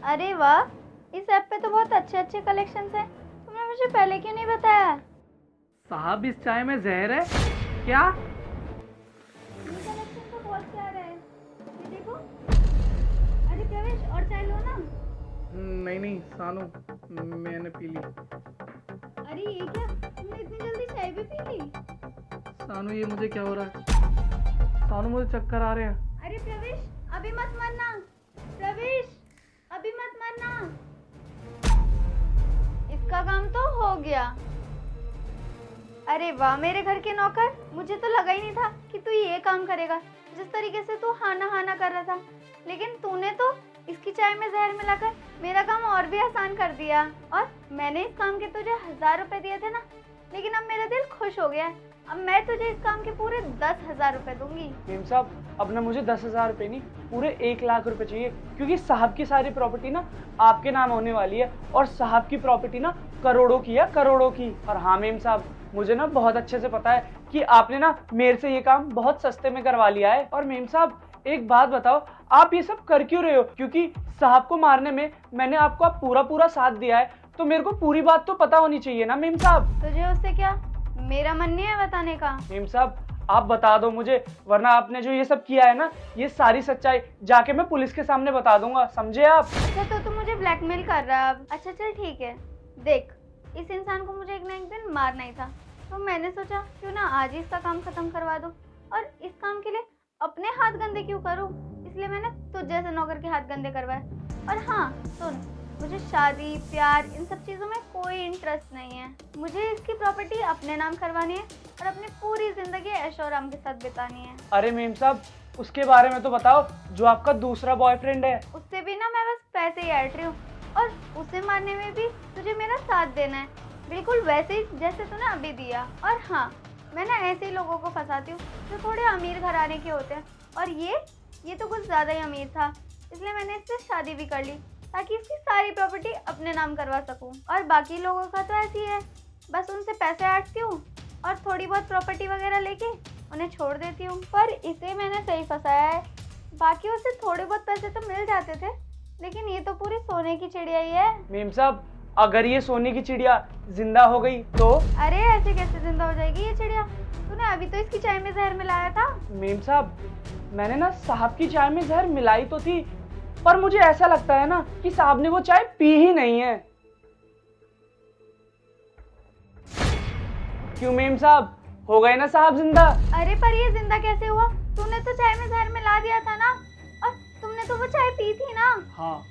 अरे वाह, इस ऐप पे तो बहुत अच्छे अच्छे कलेक्शंस हैं। तुमने मुझे पहले क्यों नहीं बताया? साहब इस चाय में जहर है क्या? ये कलेक्शन तो बहुत प्यारा है, ये देखो। अरे प्रवेश, और चाय लो ना। नहीं नहीं सानू, मैंने पी ली। अरे ये क्या, तुमने इतनी जल्दी चाय भी पी ली? सानू ये मुझे क्या हो रहा है? सानू मुझे चक्कर आ रहे हैं। अरे प्रवेश, अभी मत मरना। प्रवेश, अभी मत मरना। इसका काम तो हो गया। अरे वाह मेरे घर के नौकर, मुझे तो लगा ही नहीं था कि तू ये काम करेगा। जिस तरीके से तू हाना हाना कर रहा था, लेकिन तूने तो इसकी चाय में जहर मिलाकर मेरा काम और भी आसान कर दिया। और मैंने इस काम के तुझे 1000 रुपए दिए थे ना, लेकिन अब मेरा दिल खुश हो गया है। अब मैं तुझे इस काम के पूरे 10,000 रुपए दूंगी। मेम साहब, अब ना मुझे 10,000 रुपये नहीं, पूरे 1,00,000 रुपए चाहिए, क्योंकि साहब की सारी प्रॉपर्टी ना आपके नाम होने वाली है, और साहब की प्रॉपर्टी ना करोड़ों की है, करोड़ों की। और हाँ मेम साहब, मुझे ना बहुत अच्छे से पता है कि आपने ना मेरे से ये काम बहुत सस्ते में करवा लिया है। और मेम साहब एक बात बताओ, आप ये सब कर क्यों रहे हो? क्योंकि साहब को मारने में मैंने आपको पूरा साथ दिया है, तो मेरे को पूरी बात तो पता होनी चाहिए ना मेम साहब। तुझे उससे क्या, मेरा मन नहीं है बताने का। मेम साहब आप बता दो मुझे, वरना आपने जो ये सब किया है ना, ये सारी सच्चाई जाके मैं पुलिस के सामने बता दूंगा, समझे आप? अच्छा तो तू मुझे ब्लैकमेल कर रहा है अब। अच्छा चल ठीक है, देख इस इंसान को मुझे एक ना एक दिन मारना ही था, तो मैंने सोचा क्यों ना आज ही इसका काम खत्म करवा दूं। और इस काम के लिए अपने हाथ गंदे क्यों करूं, इसलिए मैंने तुझ जैसे नौकर के हाथ गंदे करवाए। और हाँ सुन, मुझे शादी प्यार इन सब चीज़ों में कोई इंटरेस्ट नहीं है। मुझे इसकी प्रॉपर्टी अपने नाम करवानी है और अपनी पूरी जिंदगी ऐशो आराम के साथ बितानी है। अरे मेम साहब उसके बारे में तो बताओ, जो आपका दूसरा बॉयफ्रेंड है। उससे भी ना मैं बस पैसे ही ऐड रही हूँ, और उसे मारने में भी तुझे मेरा साथ देना है, बिल्कुल वैसे ही जैसे तूने अभी दिया। और हाँ, मैं ना ऐसे ही लोगों को फंसाती हूँ जो थोड़े अमीर घराने के होते हैं, और ये तो कुछ ज़्यादा ही अमीर था, इसलिए मैंने इससे शादी भी कर ली ताकि इसकी सारी प्रॉपर्टी अपने नाम करवा सकूं। और बाकी लोगों का तो ऐसी है, बस उनसे पैसे ऐंठती हूँ और थोड़ी बहुत प्रॉपर्टी वगैरह लेके उन्हें छोड़ देती हूँ। पर इसे मैंने सही फंसाया है, बाकियों से थोड़े बहुत पैसे तो मिल जाते थे, लेकिन ये तो पूरी सोने की चिड़िया ही है। मेम साहब अगर ये सोने की चिड़िया जिंदा हो गई तो? अरे ऐसे कैसे जिंदा हो जाएगी ये चिड़िया? तूने अभी तो इसकी चाय में जहर मिलाया था। मेम साहब मैंने ना साहब की चाय में जहर मिलाई तो थी, पर मुझे ऐसा लगता है ना कि साहब ने वो चाय पी ही नहीं है। क्यों मेम साहब, हो गए ना साहब जिंदा? अरे पर ये जिंदा कैसे हुआ? तूने तो चाय में जहर मिला दिया था ना, और तुमने तो वो चाय पी थी ना। हाँ